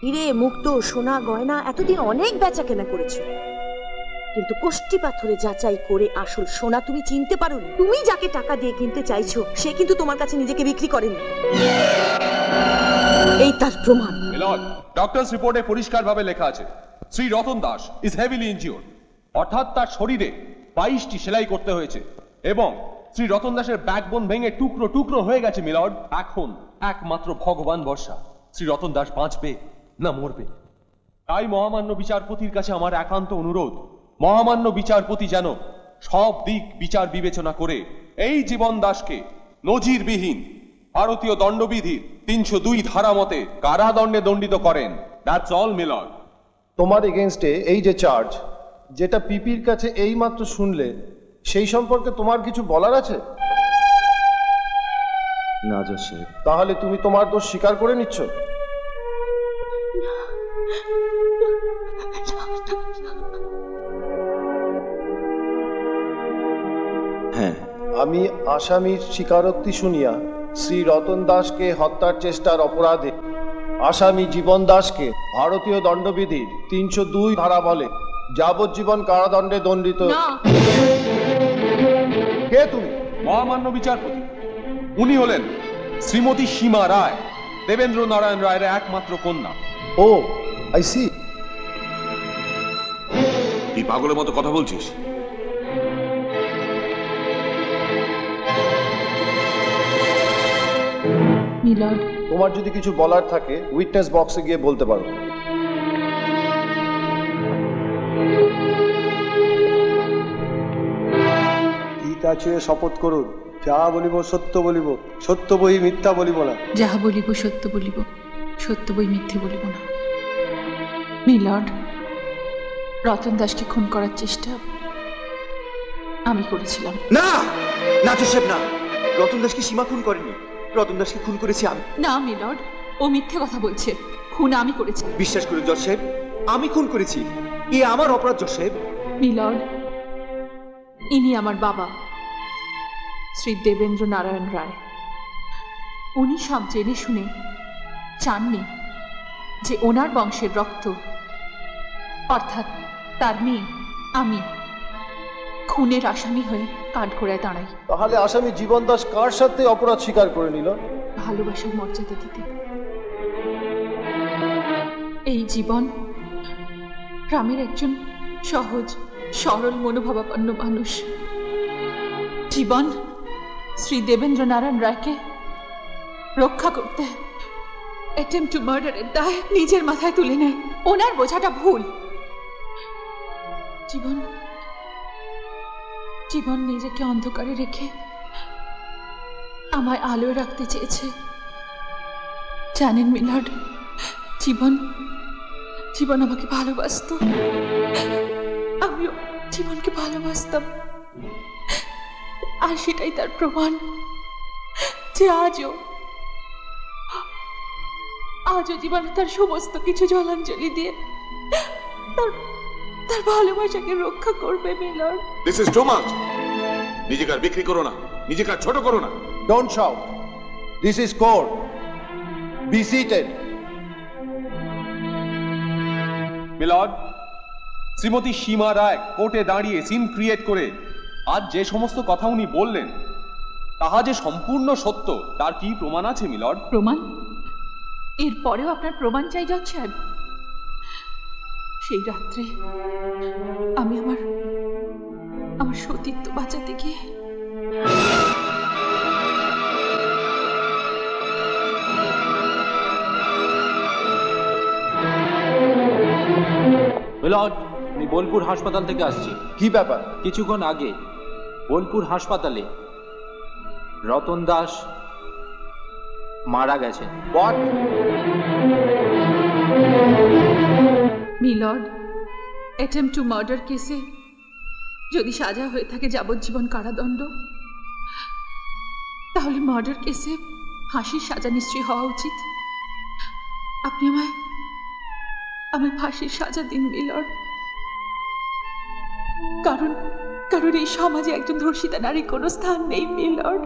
হিরে মুক্ত সোনা গয়না এতদিন অনেক বেচা কেনা করেছো, কিন্তু কোষ্টি পাথরে যাচাই করে আসল সোনা তুমি চিনতে পারোনি। তুমি যাকে টাকা দিয়ে কিনতে চাইছো সে কিন্তু তোমার কাছে নিজেকে বিক্রি করেনি। এই তার প্রমাণ। মিলন, ডক্টরস রিপোর্টে পরিষ্কারভাবে লেখা আছে Shri Ratan Das is heavily injured, অর্থাৎ তার শরীরে 22টি সেলাই করতে হয়েছে এবং শ্রী রতন দাসের ব্যাকবোন ভেঙে টুকরো টুকরো হয়ে গেছে। মিলন, এখন একমাত্র ভগবান ভরসা শ্রী রতন দাস বাঁচবে না মরবে। তাই মহামান্য বিচারপতির কাছে আমার একান্ত অনুরোধ, মহামান্য বিচারপতি যেন সব দিক বিচার বিবেচনা করে এই জীবন দাসকে নজিরবিহীন ভারতীয় দণ্ডবিধির 302 ধারা মতে কারাদণ্ডে দণ্ডিত করেন। দ্যাটস অল মিলন। তোমার এগেনস্টে এই যে চার্জ, যেটা পিপির কাছে এই মাত্র শুনলে, সেই সম্পর্কে তোমার কিছু বলার আছে? না জোসেফ। তাহলে তুমি তোমার দোষ স্বীকার করে নিচ্ছ? হ্যাঁ। আমি আসামির স্বীকারোক্তি শুনিয়া শ্রী রতন দাসকে হত্যার চেষ্টার অপরাধে আসামি জীবন দাসকে ভারতীয় দণ্ডবিধির 302 ধারা বলে যাবজ্জীবন কারাদণ্ডে দণ্ডিত। কে তুমি? মহামান্য বিচারপতি, উনি হলেন শ্রীমতী সীমা রায়, দেবেন্দ্র নারায়ণ রায়ের একমাত্র কন্যা। ও, আই সি। তুই পাগলের মতো কথা বলছিস? মিলর্ড, তোমার যদি কিছু বলার থাকে উইটনেস বক্সে গিয়ে বলতে পারো। গীতা ছুঁয়ে শপথ করুন, যাহা বলিব সত্য বলিব, সত্য বহি মিথ্যা বলিব না। যাহা বলিব সত্য বলিব, সত্য বই মিথ্যে বলিব না। মিলর্ড, রতন দাসকে খুন করার চেষ্টা আমি করেছিলাম। না না জোসেফ, না। রতন দাসকে সীমা খুন করেনি, রতন দাসকে খুন করেছি আমি। না মিলর্ড, ও মিথ্যে কথা বলছে। খুন আমি করেছি। বিশ্বাস করুন জোসেফ, আমি খুন করেছি। এ আমার অপরাধ জোসেফ। মিলর্ড, ইনি আমার বাবা শ্রী দেবেন্দ্র নারায়ণ রায়। উনি সব জেনে শুনে চাননি যে ওনার বংশের রক্ত, অর্থাৎ তার মেয়ে আমি, খুনের আসামি হয়ে কাঠগড়ায় দাঁড়াই। তাহলে আসামি জীবন দাস কার সাথে অপরাধ স্বীকার করে নিল? ভালোবাসার মর্যাদা দিতে। এই জীবন গ্রামের একজন সহজ সরল মনোভাবাপন্ন মানুষ। জীবন শ্রী দেবেন্দ্র নারায়ণ রায়কে রক্ষা করতে অ্যাটেম্পট টু মার্ডারের দায় নিজের মাথায় তুলে নেয়। ওনার বোঝাটা ভুল। জীবন জীবন নিজেকে অন্ধকারে রেখে আমায় আলোয় রাখতে চেয়েছে। জানেন মিলর্ড, জীবন জীবন আমাকে ভালোবাসতো, আমিও জীবনকে ভালোবাসতাম। আর সেটাই তার প্রমাণ যে আজও জীবনে তার সমস্ত কিছু জলাঞ্জলি দিয়ে তার ভালোবাসাকে রক্ষা করবে। Milord, this is too much. নিজেকে আর বিক্রি করো না, নিজেকে আর ছোট করো না। Don't shout, this is court, be seated. Milan, Shrimati Seema Roy কোর্টে দাঁড়িয়ে সিন ক্রিয়েট করে আজ যে সমস্ত কথা উনি বললেন তাহা যে সম্পূর্ণ সত্য তার কি প্রমাণ আছে মিলর্ড? প্রমাণ? এরপরেও আপনার প্রমাণ চাই জজ সাহেব? সেই রাত্রে আমি আমার সতীত্ব বাঁচাতে গিয়ে মিলর্ড, আমি বোলপুর হাসপাতাল থেকে আসছি। কি ব্যাপার? কিছুক্ষণ আগে বোলপুর হাসপাতালে রতন দাস মারা গেছেন। What? Milord, attempt to murder কেসে যদি সাজা হয়ে থাকে যাবজ্জীবন কারাদণ্ড, তাহলে মার্ডার কেসে ফাঁসির সাজা নিশ্চয়ই হওয়া উচিত। আপনি আমায় ফাঁসির সাজা দিন মিলর্ড। কারণ এই সমাজে একজন ধর্ষিতা নারীর কোনো স্থান নেই মিলর্ড।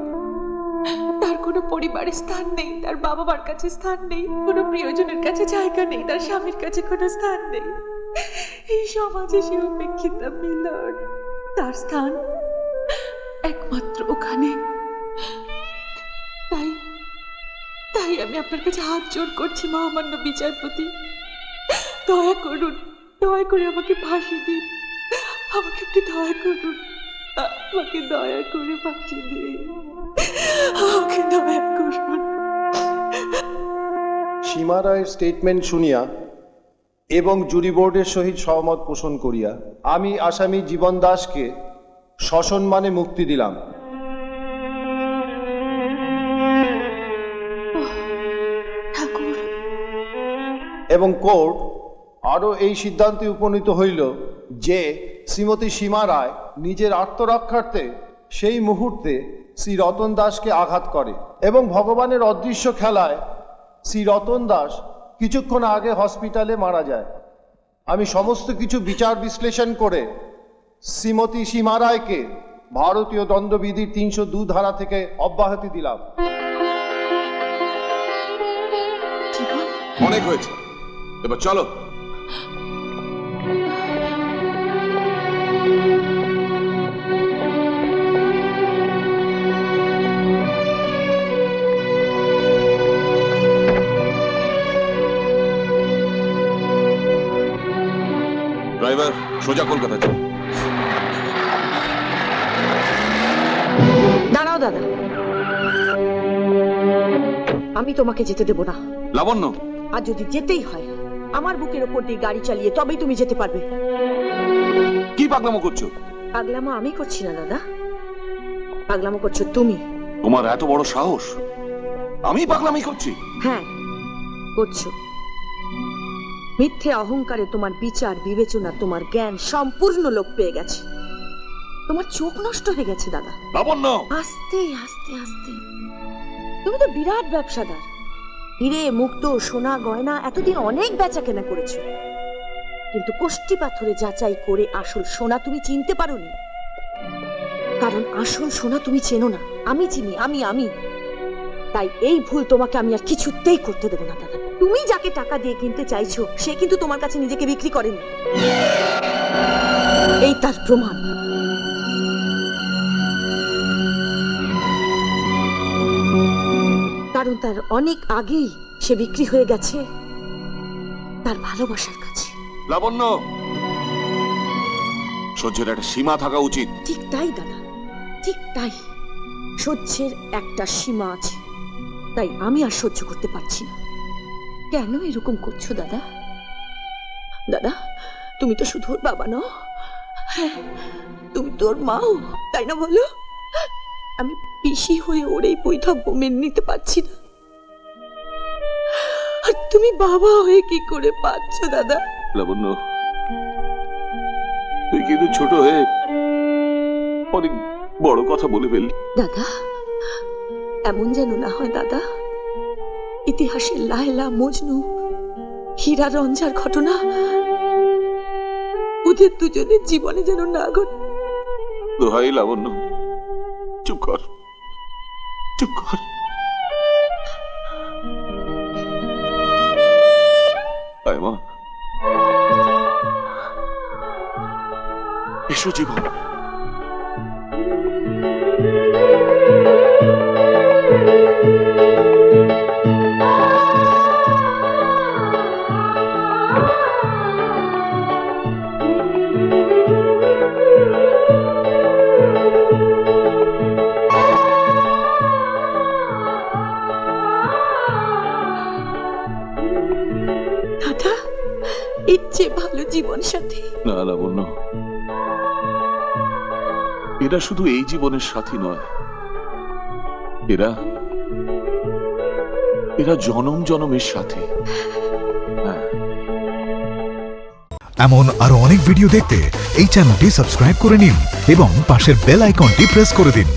তার কোনো পরিবারের স্থান নেই, তার বাবা মার কাছে স্থান নেই, কোনো প্রিয়জনের কাছে জায়গা নেই, তার স্বামীর কাছে কোনো স্থান নেই। এই সমাজে সে উপেক্ষিত মিলন, তার স্থান একমাত্র ওখানে। তাই তাই আমি আপনার কাছে হাত জোড় করছি মহামান্য বিচারপতি, দয়া করুন, দয়া করে আমাকে ফাঁসি দিন, আমাকে একটু দয়া করুন, আমাকে দয়া করে ফাঁসি দিন, আমাকে দয়া করুন। সীমা রায়ের স্টেটমেন্ট শুনিয়া এবং জুরি বোর্ডের সহিত সহমত পোষণ করিয়া আমি আসামি জীবন দাসকে সসম্মানে মুক্তি দিলাম। ঠাকুর, এবং কোর্ট আরও এই সিদ্ধান্তে উপনীত হইল যে শ্রীমতী সীমা রায় নিজের আত্মরক্ষার্থে সেই মুহূর্তে শ্রী রতন দাসকে আঘাত করে এবং ভগবানের অদৃশ্য খেলায় শ্রী রতন দাস কিছুক্ষণ আগে হসপিটালে মারা যায়। আমি সমস্ত কিছু বিচার বিশ্লেষণ করে শ্রীমতী সীমা রায়কে ভারতীয় দণ্ডবিধির 302 ধারা থেকে অব্যাহতি দিলাম। জীবন, অনেক হয়েছে, এবার চলো। ড্রাইভার সোজা কলকাতা চল। দাঁড়াও দাদা, আমি তোমাকে যেতে দেব না। লাবণ্য, আর যদি যেতেই হয় আমার বুকের ওপর দিয়ে গাড়ি চালিয়ে তবেই তুমি যেতে পারবে। কি পাগলামো করছো? পাগলামো আমি করছি না দাদা, পাগলামো করছো তুমি। তোমার এত বড় সাহস? আমি পাগলামি করছি? হ্যাঁ করছো। মিথ্যে অহংকারে তোমার বিচার বিবেচনা, তোমার জ্ঞান সম্পূর্ণ লোপ পেয়ে গেছে। তোমার চোখ নষ্ট হয়ে গেছে দাদা। লাবণ্য, আস্তে আস্তে আস্তে। তুমি তো বিরাট ব্যবসাদার, হিরে মুক্তো সোনা গয়না এতদিন অনেক বেচা কেনা করেছো, কিন্তু কোষ্টি পাথরে যাচাই করে আসল সোনা তুমি চিনতে পারোনি। কারণ আসল সোনা তুমি চেনো না, আমি চিনি, আমি। তাই এই ভুল তোমাকে আমি আর কিছুতেই করতে দেবো না দাদা। তুমি যাকে টাকা দিয়ে কিনতে চাইছো সে কিন্তু তোমার কাছে নিজেকে বিক্রি করেনি, এই তার প্রমাণ। কারণ তার অনেক আগেই সে বিক্রি হয়ে গেছে তার ভালোবাসার কাছে। লাবণ্য, সহ্যের একটা সীমা থাকা উচিত। ঠিক তাই দাদা, ঠিক তাই। সহ্যের একটা সীমা আছে, তাই আমি আর সহ্য করতে পারছি না। কেন এরকম করছো দাদা? দাদা, তুমি তো শুধু ওর বাবা নও, হ্যাঁ তুমি তো ওর মাও, তাই না বলো? আমি পিসি হয়ে ওর এই বৈধব্য মেনে নিতে পারছি না, আর তুমি বাবা হয়ে কি করে পারছো দাদা? লাবণ্য, তুই কিন্তু ছোট হয়ে অনেক বড় কথা বলে ফেললি। দাদা, এমন যেন না হয় দাদা, ইতিহাসের লায়লা মজনু হীরা রঞ্জার ঘটনা ওদের দুজনের জীবনে যেন না ঘটে। দোহাই লাবণ্য, চুপ কর, চুপ কর। আয়মা, এসো জীবন। দাদা, ইচ্ছে ভালো জীবন সাথী। না লাবণ্য, এরা শুধু এই জীবনের সাথী নয়, এরা জনম জনমের সাথী। হ্যাঁ, এমন আরো অনেক ভিডিও দেখতে এই চ্যানেলটি সাবস্ক্রাইব করে নিন এবং পাশের বেল আইকনটি প্রেস করে দিন।